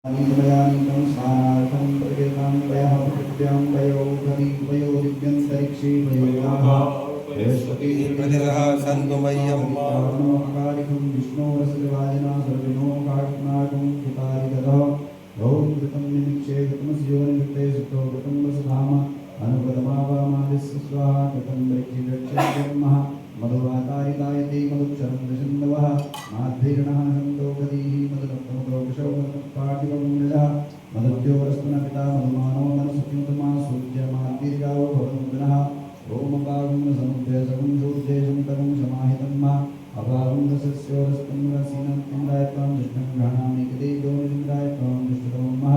नीतमयानीतं स्नानार्थं प्रकृतां वयः पृथिव्यां वयो गति वयो दिव्यन्तरिक्षे वयोः बृहस्पतिः प्रतिग्रहः सन्तु मह्यं कारिकं विष्णोरसवाजना सर्विनो काटनाकं हितारितः ॐ कृतं निमिक्षे कृतमस्योनिवृत्ते सुतो कृतं वसधाम अनुपदमावामादिस्य स्वाहा कृतं वृक्षिरक्षेमः मधुवातारितायते मधुक्षरं दशन्दवः माद्भिर्णः सन्तो गतिः मधुरक्तमुदोक्षौपाटिकं मृजः मधुद्योरस्तुनपिता मधुमानो मनसुत्युतमा सूर्यमाद्भिर्गावो भवन्तुनः ओमकागुं समुद्रे सगुं शूद्रे समुतगुं समाहितं मा अभागुं रसस्योरस्तं रसीनं इन्द्रायत्वं दुष्टं घ्राणामि कृतेजो निन्द्रायत्वं दुष्टतमः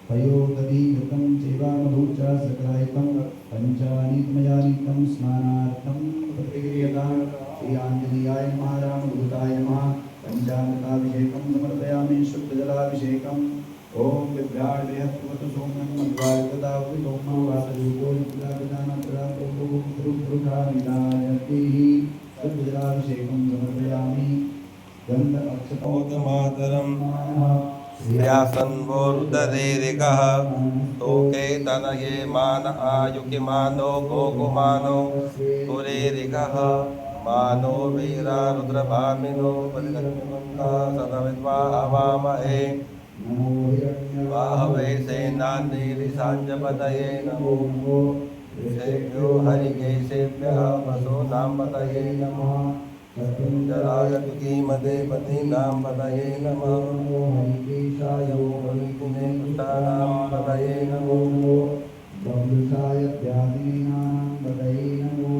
पयोदधि घृतं चैवामधूच सकरायितं पञ्चानीतमयानीतं स्नानार्थं प्रतिक्रियतां श्रीआञ्जनेयाय नमः रामदूताय नमः पञ्चामृताभिषेकं समर्पयामि शुद्धजलाभिषेकम् ओम विभ्राट बृहस्पति सोमं मध्वार्कदावि सोमं वासरूपो निद्राविदानप्रभुरुद्रुखाविदायति शुद्धजलाभिषेकं समर्पयामि गन्ध अक्षतोतमातरं व्यासन्वोर्धरेरिकः तोके तनये मान आयुकिमानो गोकुमानो पुरेरिकः मानो वीरा रुद्रभामिनो परिगण्यमन्ता सदविद्वा हवामहे वाहवे सेनानीरिसाञ्जपतये नमो ऋषेभ्यो हरिकेशेभ्यः वसूनां पतये नमः शत्रुञ्जराय तुकीमदे पतीनां पतये नमः हरिकेशाय वैकुण्ठे पुष्टानां पतये नमो बन्धुषाय त्यादीनां पतये नमो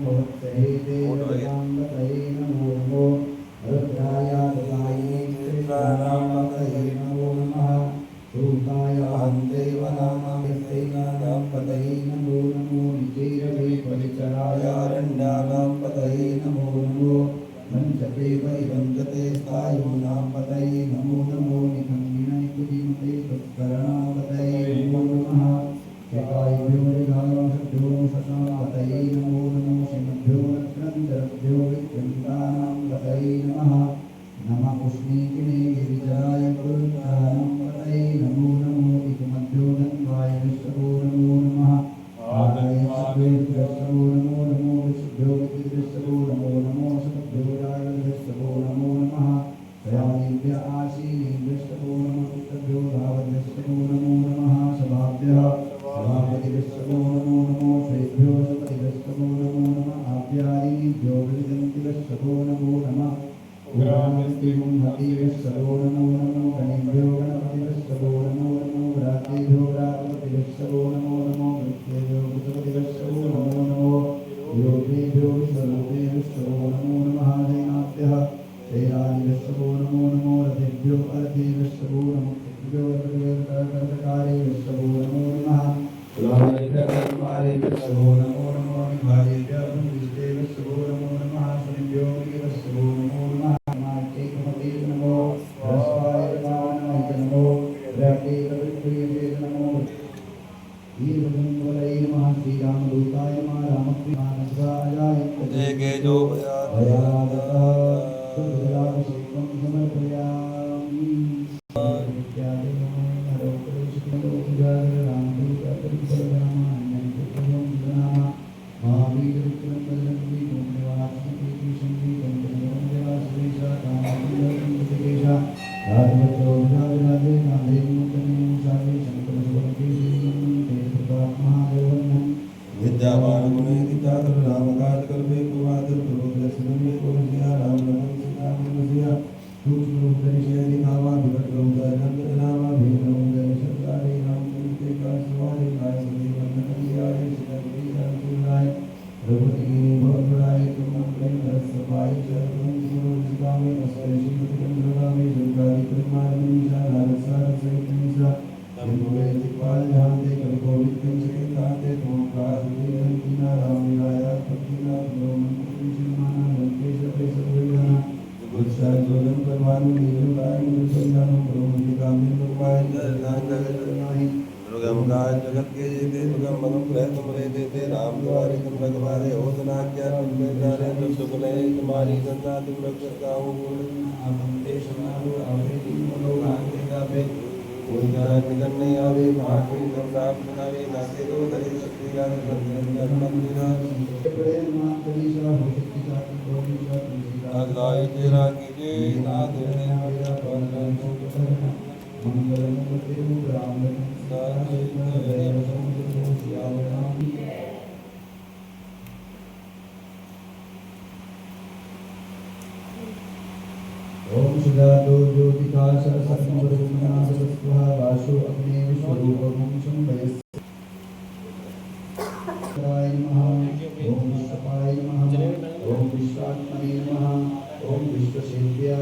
भवत्सहेते पतये नमो रुद्राय ददाये कृष्णानां पतये नमो नमः रूपाय हन्ते वनानां पतये नमो निचैरवे परिचराय अरण्यानां पतये नमो मञ्चते वैवञ्चते स्थायूनां पतये नमो निखण्डिनै कुधिमते तत्करणां पतये नमो नमः शिवायभ्यो मृगांशभ्यो शशां पतये नमो श्रीमभ्यो रत्नञ्जरभ्यो विद्यन्तानां पतये नमः नमः पुष्णीकिने गिरिजाय पुरुषाणां पतये नमो इतिमभ्यो धन्वाय विष्णुभो नमो नमः आदयेभ्यो नमो विष्णुभ्यो विष्णुभो नमो शतभ्यो रायभ्यो नमो नमः दयानिभ्य आशीने विष्णुभो नमो पुत्रभ्यो भावभ्यो नमो नमः सभाभ्यः सभापति विष्णुभो नमो श्रेभ्यो सपति विष्णुभो नमो नमः आभ्यादिभ्यो विजन्ति विष्णुभो नमो नमः उग्रामस्तिं हति विष्णुभो नमो गणेभ्यो गणपति विष्णुभो नमो व्रातेभ्यो व्रातपति विष्णुभो नमो वृत्तेभ्यो वृतपति विष्णुभो नमो योगेभ्यो विष्णुरूपे विष्णुभो नमो नमः जैनाभ्यः जैनादि विष्णुभो नमो रथेभ्यो अर्थे विष्णुभो नमो कर्तकारे विष्णुभो नमो नमः कुलालेभ्यः विष्णुभो नमो निभायेभ्यः विष्टे विष्णुभो नमो नमः शनिभ्यो विष्णुभो नमो नमः मार्चेकमते नमो रस्वाय नमः नमो रते कविप्रियते नमो वीरभद्रवदये नमः श्रीरामदूताय नमः रामप्रियाय जय गेजो भयादः शुद्धजलाभिषेकं समर्पयामि इत्यादि नमो विद्यावान गुणेति चातुर रामकाज कल्पे कुमार प्रभुदर्शनमे पुरुषया राम नमः सूक्ष्म उपनिषेदि कामा विकटं दनंदनामा भेदं दर्शकारे राम चरिते का स्वारे काय सदे वंदनीयाय श्रीराय प्रभुति भवराय तुम प्रेम रसपाय चरण सुरजिगामे अस्पृशि प्रतिगंधगामे दुर्गादि परिमाणि नारसार सहितनिसा तमोवे दिपाल जहांते कवि कोविद कंचके काते तुम कादि अंतिना राम विराया पतिना ब्रह्मन कृष्णमाना लंकेश प्रेसभयाना गुच्छा जोलन परमानु नीलकाय मुसंधानो ब्रह्म कामे लोकाय जगन्नाहि दुर्गम गाय जगत के जेते दुर्गम मगम प्रयत्न रे देते राम द्वारे तुम रखवारे होतना क्या तुम बेचारे तो सुखले तुम्हारी गंगा तुम रख गाओ आमंते समारो आवरे तीन लोग आगे गावे कोई नारायण निकल नहीं आवे महावीर तब प्राप्त बनावे नाते तो दरिद्र शक्ति याद आदाय तेरा कीजे नाथ ओम सुजातो ज्योतिका सरसत्मरुणासुस्वहा वासो अग्ने विश्वरूपं शम्भयस्ताय नमः ओम विश्वपाय नमः ओम विश्वात्मने नमः ओम विश्वसेव्याय